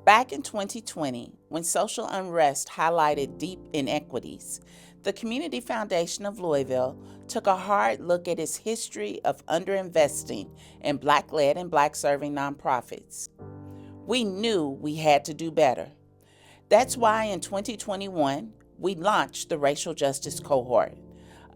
Back in 2020, when social unrest highlighted deep inequities, the Community Foundation of Louisville took a hard look at its history of underinvesting in Black-led and Black-serving nonprofits. We knew we had to do better. That's why in 2021, we launched the Racial Justice Cohort,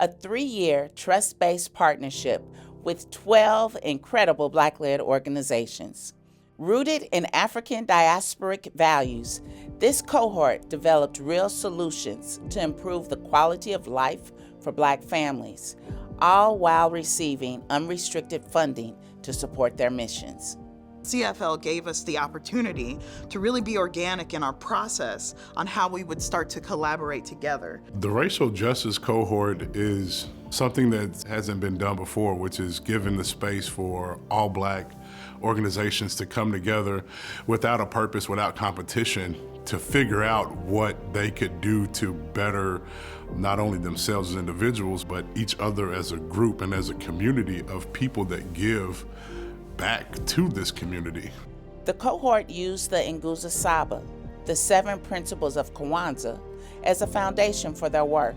a 3-year trust-based partnership with 12 incredible Black-led organizations. Rooted in African diasporic values, this cohort developed real solutions to improve the quality of life for Black families, all while receiving unrestricted funding to support their missions. CFL gave us the opportunity to really be organic in our process on how we would start to collaborate together. The Racial Justice Cohort is something that hasn't been done before, which is given the space for all Black organizations to come together without a purpose, without competition, to figure out what they could do to better not only themselves as individuals, but each other as a group and as a community of people that give back to this community. The cohort used the Nguzo Saba, the 7 principles of Kwanzaa, as a foundation for their work.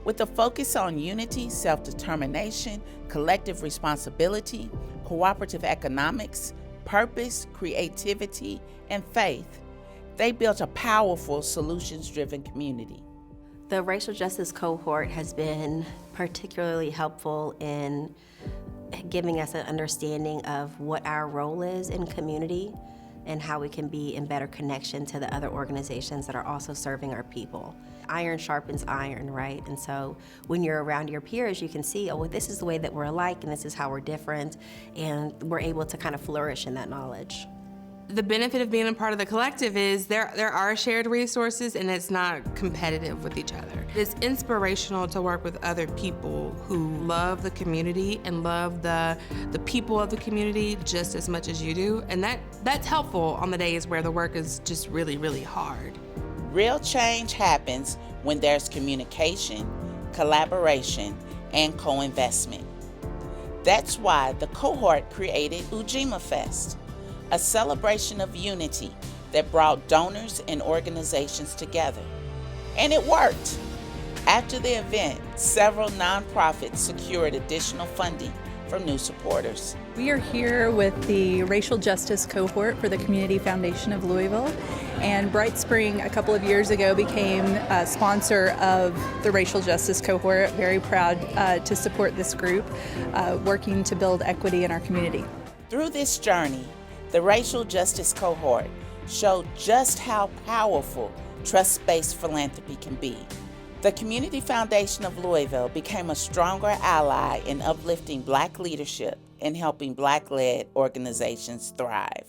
With a focus on unity, self-determination, collective responsibility, cooperative economics, purpose, creativity, and faith, they built a powerful solutions-driven community. The Racial Justice Cohort has been particularly helpful in giving us an understanding of what our role is in community and how we can be in better connection to the other organizations that are also serving our people. Iron sharpens iron, right? And so when you're around your peers, you can see, oh, well, this is the way that we're alike and this is how we're different, and we're able to kind of flourish in that knowledge. The benefit of being a part of the collective is there are shared resources and it's not competitive with each other. It's inspirational to work with other people who love the community and love the people of the community just as much as you do. And that's helpful on the days where the work is just really, really hard. Real change happens when there's communication, collaboration, and co-investment. That's why the cohort created Ujima Fest, a celebration of unity that brought donors and organizations together. And it worked. After the event, several nonprofits secured additional funding from new supporters. We are here with the Racial Justice Cohort for the Community Foundation of Louisville, and BrightSpring a couple of years ago became a sponsor of the Racial Justice Cohort. Very proud to support this group working to build equity in our community. Through this journey, the Racial Justice Cohort showed just how powerful trust-based philanthropy can be. The Community Foundation of Louisville became a stronger ally in uplifting Black leadership and helping Black-led organizations thrive.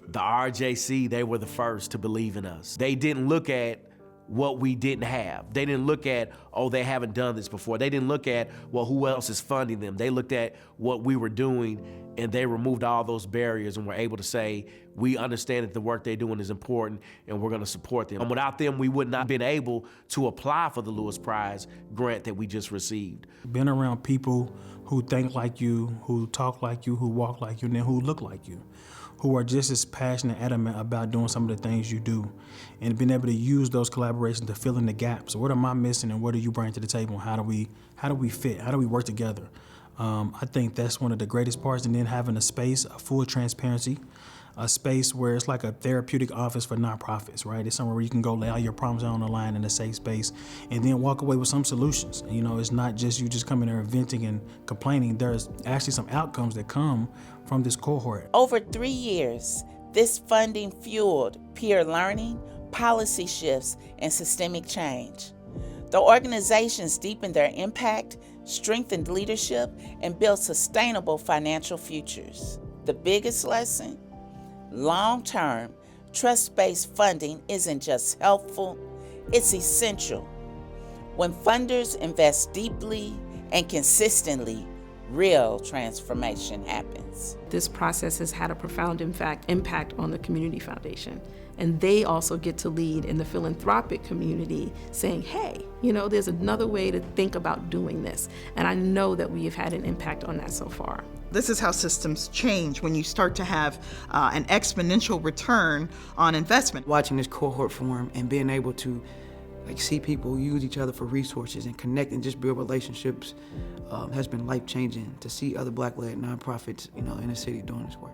The RJC, they were the first to believe in us. They didn't look at what we didn't have. They didn't look at, oh, they haven't done this before. They didn't look at, well, who else is funding them? They looked at what we were doing, and they removed all those barriers and were able to say, we understand that the work they're doing is important and we're gonna support them. And without them, we would not have been able to apply for the Lewis Prize grant that we just received. Being around people who think like you, who talk like you, who walk like you, and then who look like you, who are just as passionate and adamant about doing some of the things you do, and being able to use those collaborations to fill in the gaps. What am I missing and what do you bring to the table? How do we fit? How do we work together? I think that's one of the greatest parts, and then having a space, a full transparency, a space where it's like a therapeutic office for nonprofits, right? It's somewhere where you can go lay all your problems on the line in a safe space and then walk away with some solutions. You know, it's not just you just coming there venting and complaining. There's actually some outcomes that come from this cohort. Over 3 years, this funding fueled peer learning, policy shifts, and systemic change. The organizations deepened their impact, strengthened leadership, and built sustainable financial futures. The biggest lesson? Long-term, trust-based funding isn't just helpful, it's essential. When funders invest deeply and consistently, real transformation happens. This process has had a profound impact on the Community Foundation. And they also get to lead in the philanthropic community saying, hey, you know, there's another way to think about doing this. And I know that we have had an impact on that so far. This is how systems change when you start to have an exponential return on investment. Watching this cohort form and being able to see people use each other for resources and connect and just build relationships has been life-changing to see other Black-led nonprofits, in the city doing this work.